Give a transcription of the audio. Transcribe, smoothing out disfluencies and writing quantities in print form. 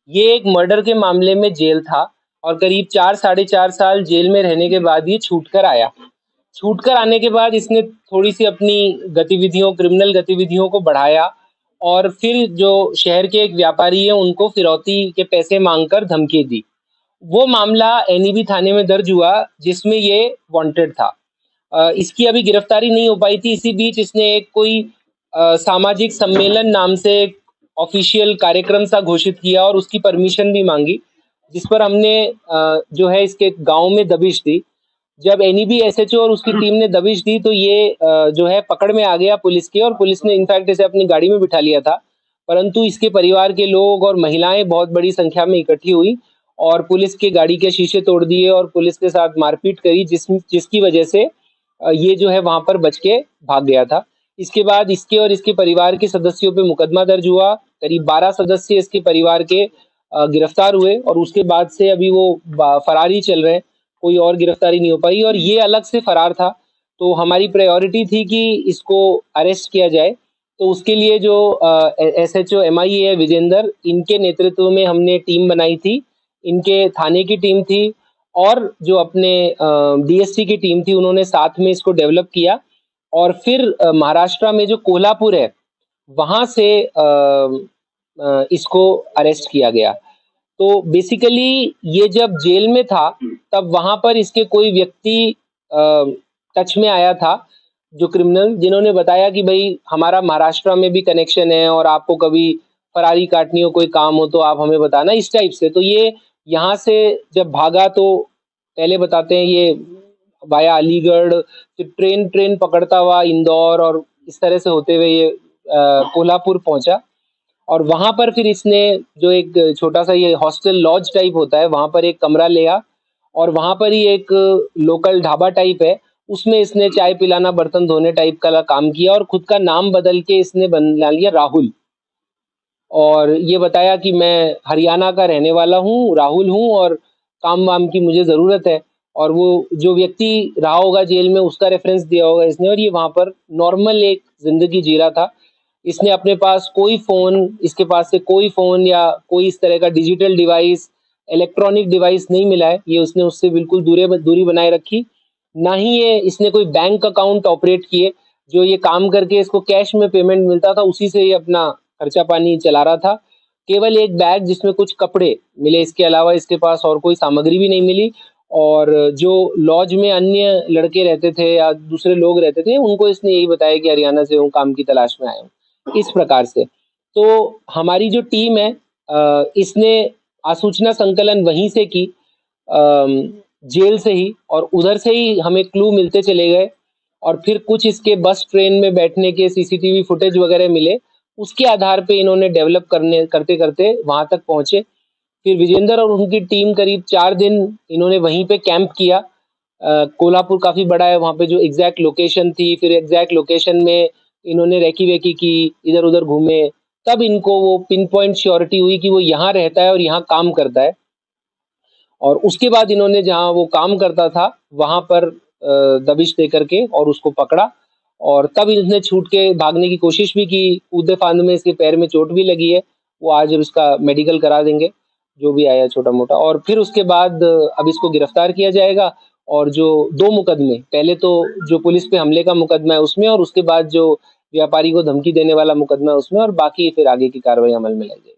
ये एक मर्डर के मामले में जेल था और करीब 4 साढ़े 4 साल जेल में रहने के बाद ये छूट कर आया। छूट कर आने के बाद इसने थोड़ी-सी अपनी गतिविधियों क्रिमिनल गतिविधियों को बढ़ाया और फिर जो शहर के एक व्यापारी हैं उनको फिरौती के पैसे माँगकर धमकी दी। वो मामला एनईबी थाने में दर्ज हुआ जिसमें ये वांटेड था। इसकी अभी गिरफ्तारी नहीं हो पाई थी। इसी बीच इसने एक कोई सामाजिक सम्मेलन नाम से एक ऑफिशियल कार्यक्रम सा घोषित किया और उसकी परमिशन भी मांगी, जिस पर हमने जो है इसके गांव में दबिश दी। जब एनईबी एसएचओ और उसकी टीम ने दबिश दी तो ये जो है पकड़ में आ गया पुलिस की और पुलिस ने इनफैक्ट इसे अपनी गाड़ी में बिठा लिया था। परंतु इसके परिवार के लोग और महिलाएं बहुत बड़ी संख्या में इकट्ठी हुई और पुलिस की गाड़ी के शीशे तोड़ दिए और पुलिस के साथ मारपीट करी जिसकी वजह से ये जो है वहां पर बच के भाग गया था। इसके बाद इसके और इसके परिवार के सदस्यों पे मुकदमा दर्ज हुआ। करीब 12 सदस्य इसके परिवार के गिरफ्तार हुए और उसके बाद से अभी वो फरार ही चल रहे हैं। कोई और गिरफ्तारी नहीं हो पाई और ये अलग से फरार था। तो हमारी प्रायोरिटी थी कि इसको अरेस्ट किया जाए। तो उसके लिए जो एसएचओ एमआईए है विजेंदर, इनके नेतृत्व में हमने टीम बनाई थी। इनके थाने की टीम थी और जो अपने डीएसपी की टीम थी उन्होंने साथ में इसको डेवलप किया और फिर महाराष्ट्र में जो कोल्हापुर है वहां से इसको अरेस्ट किया गया। तो बेसिकली ये जब जेल में था तब वहां पर इसके कोई व्यक्ति टच में आया था जो क्रिमिनल, जिन्होंने बताया कि भाई हमारा महाराष्ट्र में भी कनेक्शन है और आपको कभी फरारी काटनी हो कोई काम हो तो आप हमें बताना, इस टाइप से। तो ये यहाँ से जब भागा तो पहले बताते हैं ये वाया अलीगढ़ फिर ट्रेन ट्रेन पकड़ता हुआ इंदौर और इस तरह से होते हुए ये कोल्हापुर पहुंचा और वहां पर फिर इसने जो एक छोटा सा ये हॉस्टल लॉज टाइप होता है वहां पर एक कमरा लिया और वहां पर ही एक लोकल ढाबा टाइप है उसमें इसने चाय पिलाना बर्तन धोने टाइप का काम किया और खुद का नाम बदल के इसने बना लिया राहुल। और ये बताया कि मैं हरियाणा का रहने वाला हूँ, राहुल हूँ और काम वाम की मुझे ज़रूरत है। और वो जो व्यक्ति रहा होगा जेल में उसका रेफरेंस दिया होगा इसने और ये वहाँ पर नॉर्मल एक ज़िंदगी जी रहा था। इसने अपने पास कोई फ़ोन, इसके पास से कोई फ़ोन या कोई इस तरह का डिजिटल डिवाइस, इलेक्ट्रॉनिक डिवाइस नहीं मिला है। ये उसने उससे बिल्कुल दूरी बनाए रखी। ना ही ये इसने कोई बैंक अकाउंट ऑपरेट किए। जो ये काम करके इसको कैश में पेमेंट मिलता था उसी से ये अपना खर्चा पानी चला रहा था। केवल एक बैग जिसमें कुछ कपड़े मिले, इसके अलावा इसके पास और कोई सामग्री भी नहीं मिली। और जो लॉज में अन्य लड़के रहते थे या दूसरे लोग रहते थे उनको इसने यही बताया कि हरियाणा से हूँ, काम की तलाश में आया हूँ, इस प्रकार से। तो हमारी जो टीम है इसने आसूचना संकलन वहीं से की, जेल से ही, और उधर से ही हमें क्लू मिलते चले गए और फिर कुछ इसके बस ट्रेन में बैठने के सीसीटीवी फुटेज वगैरह मिले। उसके आधार पे इन्होंने डेवलप करते करते वहां तक पहुंचे। फिर विजेंदर और उनकी टीम करीब 4 दिन इन्होंने वहीं पे कैंप किया। कोल्हापुर काफी बड़ा है, वहां पे जो एग्जैक्ट लोकेशन थी, फिर एग्जैक्ट लोकेशन में इन्होंने रेकी वेकी की, इधर उधर घूमे। तब इनको वो पिन पॉइंट श्योरिटी हुई कि वो यहाँ रहता है और यहाँ काम करता है। और उसके बाद इन्होंने जहाँ वो काम करता था वहां पर दबिश दे करके और उसको पकड़ा और तब इसने छूट के भागने की कोशिश भी की। कूदे फांद में इसके पैर में चोट भी लगी है, वो आज उसका मेडिकल करा देंगे जो भी आया छोटा मोटा। और फिर उसके बाद अब इसको गिरफ्तार किया जाएगा और जो 2 मुकदमे, पहले तो जो पुलिस पे हमले का मुकदमा है उसमें और उसके बाद जो व्यापारी को धमकी देने वाला मुकदमा है उसमें, और बाकी फिर आगे की कार्रवाई अमल में लाई जाएगी।